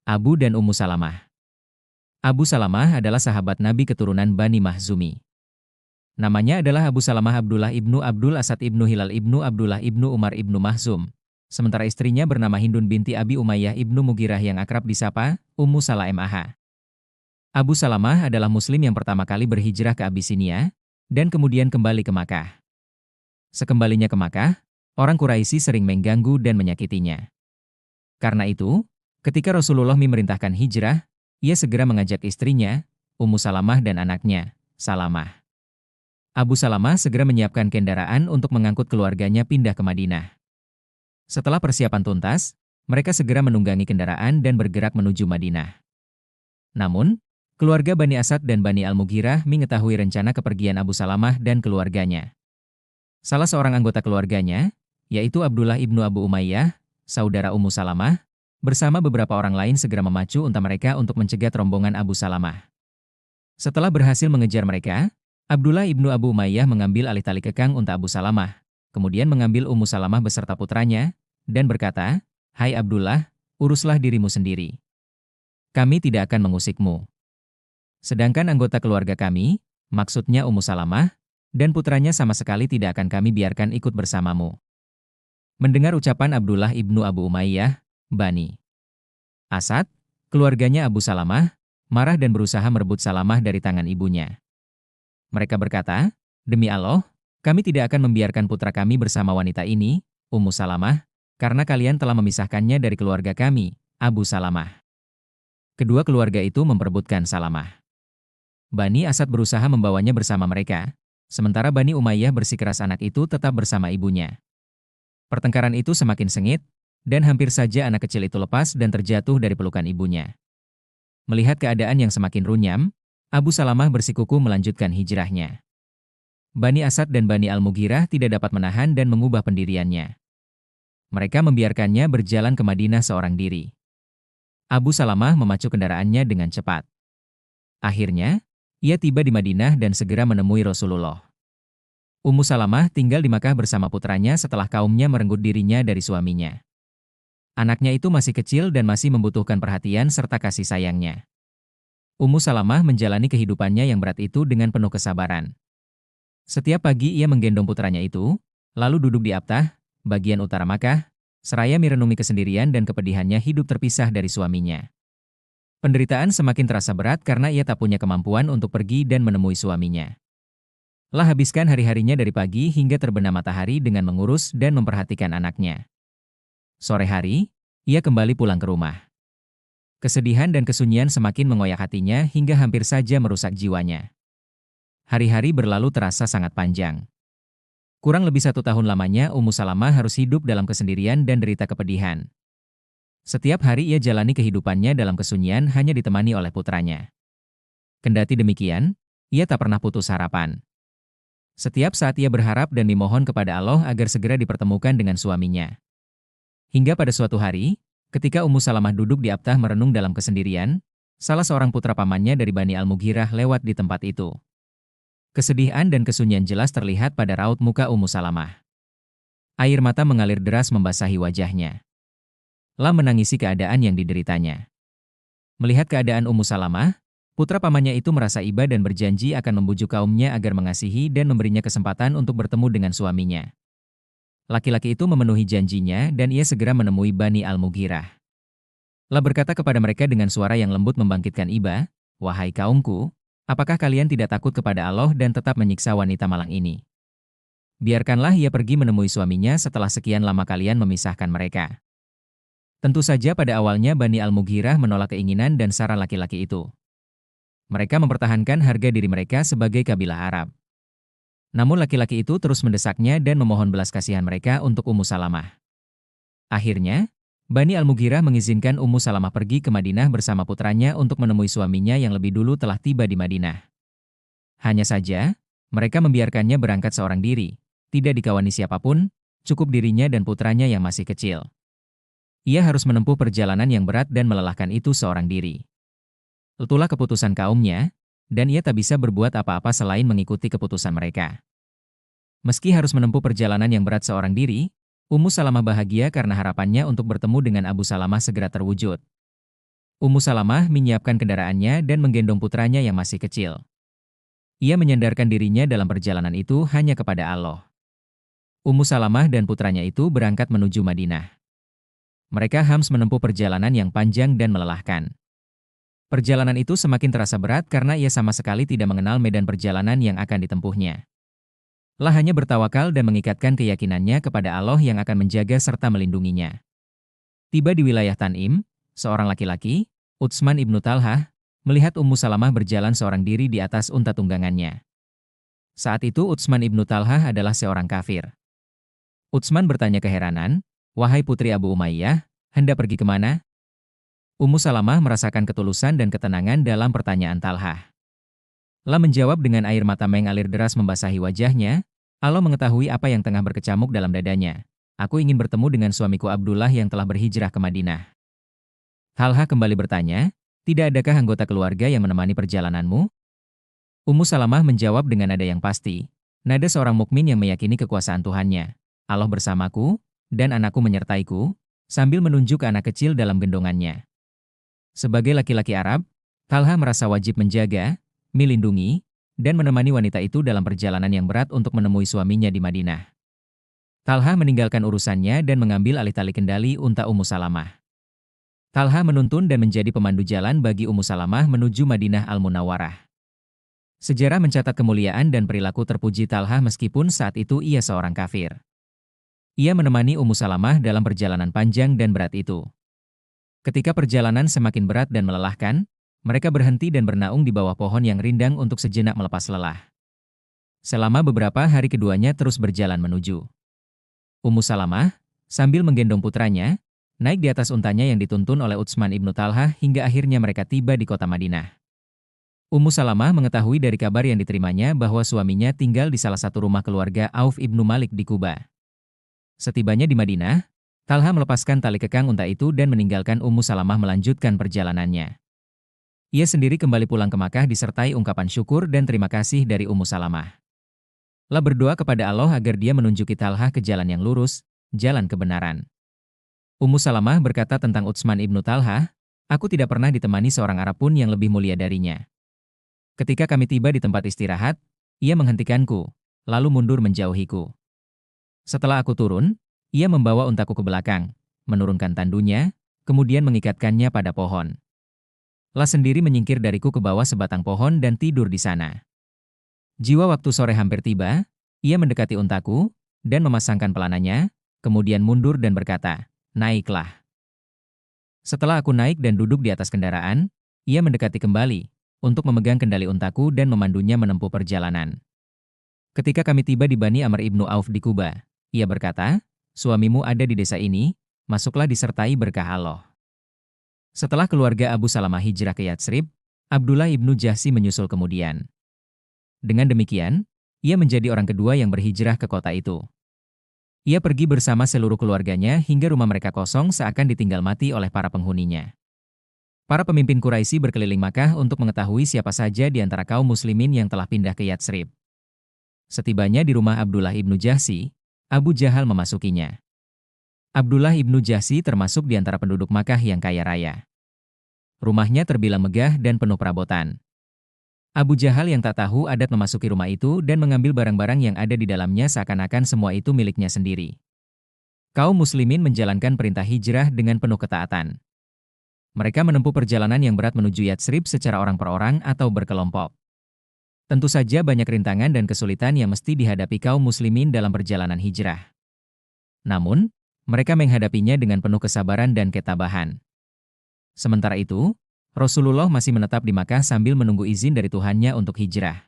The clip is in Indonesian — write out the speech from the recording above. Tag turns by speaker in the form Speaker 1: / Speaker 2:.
Speaker 1: Abu dan Ummu Salamah. Abu Salamah adalah sahabat Nabi keturunan Bani Makhzumi. Namanya adalah Abu Salamah Abdullah ibnu Abdul Asad ibnu Hilal ibnu Abdullah ibnu Umar ibnu Makhzum. Sementara istrinya bernama Hindun binti Abi Umayyah ibnu Mughirah yang akrab disapa Ummu Salamah. Abu Salamah adalah muslim yang pertama kali berhijrah ke Abisinia, dan kemudian kembali ke Makkah. Sekembalinya ke Makkah, orang Quraisy sering mengganggu dan menyakitinya. Karena itu, ketika Rasulullah memerintahkan hijrah, ia segera mengajak istrinya, Ummu Salamah dan anaknya, Salamah. Abu Salamah segera menyiapkan kendaraan untuk mengangkut keluarganya pindah ke Madinah. Setelah persiapan tuntas, mereka segera menunggangi kendaraan dan bergerak menuju Madinah. Namun, keluarga Bani Asad dan Bani Al-Mughirah mengetahui rencana kepergian Abu Salamah dan keluarganya. Salah seorang anggota keluarganya, yaitu Abdullah ibnu Abu Umayyah, saudara Ummu Salamah, bersama beberapa orang lain segera memacu unta mereka untuk mencegat rombongan Abu Salamah. Setelah berhasil mengejar mereka, Abdullah ibnu Abu Umayyah mengambil alih tali kekang unta Abu Salamah, kemudian mengambil Ummu Salamah beserta putranya, dan berkata, "Hai Abdullah, uruslah dirimu sendiri. Kami tidak akan mengusikmu. Sedangkan anggota keluarga kami, maksudnya Ummu Salamah, dan putranya sama sekali tidak akan kami biarkan ikut bersamamu." Mendengar ucapan Abdullah ibnu Abu Umayyah, Bani Asad, keluarganya Abu Salamah, marah dan berusaha merebut Salamah dari tangan ibunya. Mereka berkata, "Demi Allah, kami tidak akan membiarkan putra kami bersama wanita ini, Ummu Salamah, karena kalian telah memisahkannya dari keluarga kami, Abu Salamah." Kedua keluarga itu memperebutkan Salamah. Bani Asad berusaha membawanya bersama mereka, sementara Bani Umayyah bersikeras anak itu tetap bersama ibunya. Pertengkaran itu semakin sengit, dan hampir saja anak kecil itu lepas dan terjatuh dari pelukan ibunya. Melihat keadaan yang semakin runyam, Abu Salamah bersikukuh melanjutkan hijrahnya. Bani Asad dan Bani Al-Mughirah tidak dapat menahan dan mengubah pendiriannya. Mereka membiarkannya berjalan ke Madinah seorang diri. Abu Salamah memacu kendaraannya dengan cepat. Akhirnya, ia tiba di Madinah dan segera menemui Rasulullah. Ummu Salamah tinggal di Makkah bersama putranya setelah kaumnya merenggut dirinya dari suaminya. Anaknya itu masih kecil dan masih membutuhkan perhatian serta kasih sayangnya. Ummu Salamah menjalani kehidupannya yang berat itu dengan penuh kesabaran. Setiap pagi ia menggendong putranya itu, lalu duduk di Abtah, bagian utara Makkah, seraya merenungi kesendirian dan kepedihannya hidup terpisah dari suaminya. Penderitaan semakin terasa berat karena ia tak punya kemampuan untuk pergi dan menemui suaminya. Lah habiskan hari-harinya dari pagi hingga terbenam matahari dengan mengurus dan memperhatikan anaknya. Sore hari, ia kembali pulang ke rumah. Kesedihan dan kesunyian semakin mengoyak hatinya hingga hampir saja merusak jiwanya. Hari-hari berlalu terasa sangat panjang. Kurang lebih 1 tahun lamanya Ummu Salamah harus hidup dalam kesendirian dan derita kepedihan. Setiap hari ia jalani kehidupannya dalam kesunyian hanya ditemani oleh putranya. Kendati demikian, ia tak pernah putus harapan. Setiap saat ia berharap dan memohon kepada Allah agar segera dipertemukan dengan suaminya. Hingga pada suatu hari, ketika Ummu Salamah duduk di Abtah merenung dalam kesendirian, salah seorang putra pamannya dari Bani Al-Mughirah lewat di tempat itu. Kesedihan dan kesunyian jelas terlihat pada raut muka Ummu Salamah. Air mata mengalir deras membasahi wajahnya. Lah menangisi keadaan yang dideritanya. Melihat keadaan Ummu Salamah, putra pamannya itu merasa iba dan berjanji akan membujuk kaumnya agar mengasihi dan memberinya kesempatan untuk bertemu dengan suaminya. Laki-laki itu memenuhi janjinya dan ia segera menemui Bani Al-Mughirah. Lah berkata kepada mereka dengan suara yang lembut membangkitkan iba, "Wahai kaumku, apakah kalian tidak takut kepada Allah dan tetap menyiksa wanita malang ini? Biarkanlah ia pergi menemui suaminya setelah sekian lama kalian memisahkan mereka." Tentu saja pada awalnya Bani Al-Mughirah menolak keinginan dan saran laki-laki itu. Mereka mempertahankan harga diri mereka sebagai kabilah Arab. Namun laki-laki itu terus mendesaknya dan memohon belas kasihan mereka untuk Ummu Salamah. Akhirnya, Bani Al-Mughirah mengizinkan Ummu Salamah pergi ke Madinah bersama putranya untuk menemui suaminya yang lebih dulu telah tiba di Madinah. Hanya saja, mereka membiarkannya berangkat seorang diri, tidak dikawani siapapun, cukup dirinya dan putranya yang masih kecil. Ia harus menempuh perjalanan yang berat dan melelahkan itu seorang diri. Itulah keputusan kaumnya, dan ia tak bisa berbuat apa-apa selain mengikuti keputusan mereka. Meski harus menempuh perjalanan yang berat seorang diri, Ummu Salamah bahagia karena harapannya untuk bertemu dengan Abu Salamah segera terwujud. Ummu Salamah menyiapkan kendaraannya dan menggendong putranya yang masih kecil. Ia menyandarkan dirinya dalam perjalanan itu hanya kepada Allah. Ummu Salamah dan putranya itu berangkat menuju Madinah. Mereka harus menempuh perjalanan yang panjang dan melelahkan. Perjalanan itu semakin terasa berat karena ia sama sekali tidak mengenal medan perjalanan yang akan ditempuhnya. Lah hanya bertawakal dan mengikatkan keyakinannya kepada Allah yang akan menjaga serta melindunginya. Tiba di wilayah Tanim, seorang laki-laki, Utsman ibnu Talhah, melihat Ummu Salamah berjalan seorang diri di atas unta tunggangannya. Saat itu Utsman ibnu Talhah adalah seorang kafir. Utsman bertanya keheranan, "Wahai putri Abu Umayyah, hendak pergi kemana?" Ummu Salamah merasakan ketulusan dan ketenangan dalam pertanyaan Talhah. Lah menjawab dengan air mata mengalir deras membasahi wajahnya, Allah mengetahui apa yang tengah berkecamuk dalam dadanya. Aku ingin bertemu dengan suamiku Abdullah yang telah berhijrah ke Madinah. Talhah kembali bertanya, tidak adakah anggota keluarga yang menemani perjalananmu? Ummu Salamah menjawab dengan nada yang pasti, nada seorang mukmin yang meyakini kekuasaan Tuhannya. Allah bersamaku, dan anakku menyertaiku, sambil menunjuk ke anak kecil dalam gendongannya. Sebagai laki-laki Arab, Talha merasa wajib menjaga, melindungi, dan menemani wanita itu dalam perjalanan yang berat untuk menemui suaminya di Madinah. Talha meninggalkan urusannya dan mengambil alih tali kendali unta Ummu Salamah. Talha menuntun dan menjadi pemandu jalan bagi Ummu Salamah menuju Madinah Al-Munawwarah. Sejarah mencatat kemuliaan dan perilaku terpuji Talha meskipun saat itu ia seorang kafir. Ia menemani Ummu Salamah dalam perjalanan panjang dan berat itu. Ketika perjalanan semakin berat dan melelahkan, mereka berhenti dan bernaung di bawah pohon yang rindang untuk sejenak melepas lelah. Selama beberapa hari keduanya terus berjalan menuju. Ummu Salamah, sambil menggendong putranya, naik di atas untanya yang dituntun oleh Utsman ibnu Talhah hingga akhirnya mereka tiba di kota Madinah. Ummu Salamah mengetahui dari kabar yang diterimanya bahwa suaminya tinggal di salah satu rumah keluarga Auf ibnu Malik di Kuba. Setibanya di Madinah, Talha melepaskan tali kekang unta itu dan meninggalkan Ummu Salamah melanjutkan perjalanannya. Ia sendiri kembali pulang ke Makkah disertai ungkapan syukur dan terima kasih dari Ummu Salamah. Lah berdoa kepada Allah agar dia menunjuki Talha ke jalan yang lurus, jalan kebenaran. Ummu Salamah berkata tentang Utsman ibnu Talhah, "Aku tidak pernah ditemani seorang Arab pun yang lebih mulia darinya. Ketika kami tiba di tempat istirahat, ia menghentikanku, lalu mundur menjauhiku. Setelah aku turun, ia membawa untaku ke belakang, menurunkan tandunya, kemudian mengikatkannya pada pohon. Lah sendiri menyingkir dariku ke bawah sebatang pohon dan tidur di sana. Jiwa waktu sore hampir tiba, ia mendekati untaku, dan memasangkan pelananya, kemudian mundur dan berkata, 'Naiklah.' Setelah aku naik dan duduk di atas kendaraan, ia mendekati kembali, untuk memegang kendali untaku dan memandunya menempuh perjalanan. Ketika kami tiba di Bani Amr ibnu Auf di Kuba, ia berkata, 'Suamimu ada di desa ini, masuklah disertai berkah Allah.' Setelah keluarga Abu Salamah hijrah ke Yatsrib, Abdullah ibnu Jahsi menyusul kemudian. Dengan demikian, ia menjadi orang kedua yang berhijrah ke kota itu. Ia pergi bersama seluruh keluarganya hingga rumah mereka kosong seakan ditinggal mati oleh para penghuninya. Para pemimpin Quraisy berkeliling Makkah untuk mengetahui siapa saja di antara kaum muslimin yang telah pindah ke Yatsrib. Setibanya di rumah Abdullah ibnu Jahsi, Abu Jahal memasukinya. Abdullah ibnu Jahsi termasuk di antara penduduk Makkah yang kaya raya. Rumahnya terbilang megah dan penuh perabotan. Abu Jahal yang tak tahu adat memasuki rumah itu dan mengambil barang-barang yang ada di dalamnya seakan-akan semua itu miliknya sendiri. Kaum muslimin menjalankan perintah hijrah dengan penuh ketaatan. Mereka menempuh perjalanan yang berat menuju Yatsrib secara orang per orang atau berkelompok. Tentu saja banyak rintangan dan kesulitan yang mesti dihadapi kaum muslimin dalam perjalanan hijrah. Namun, mereka menghadapinya dengan penuh kesabaran dan ketabahan. Sementara itu, Rasulullah masih menetap di Makkah sambil menunggu izin dari Tuhannya untuk hijrah.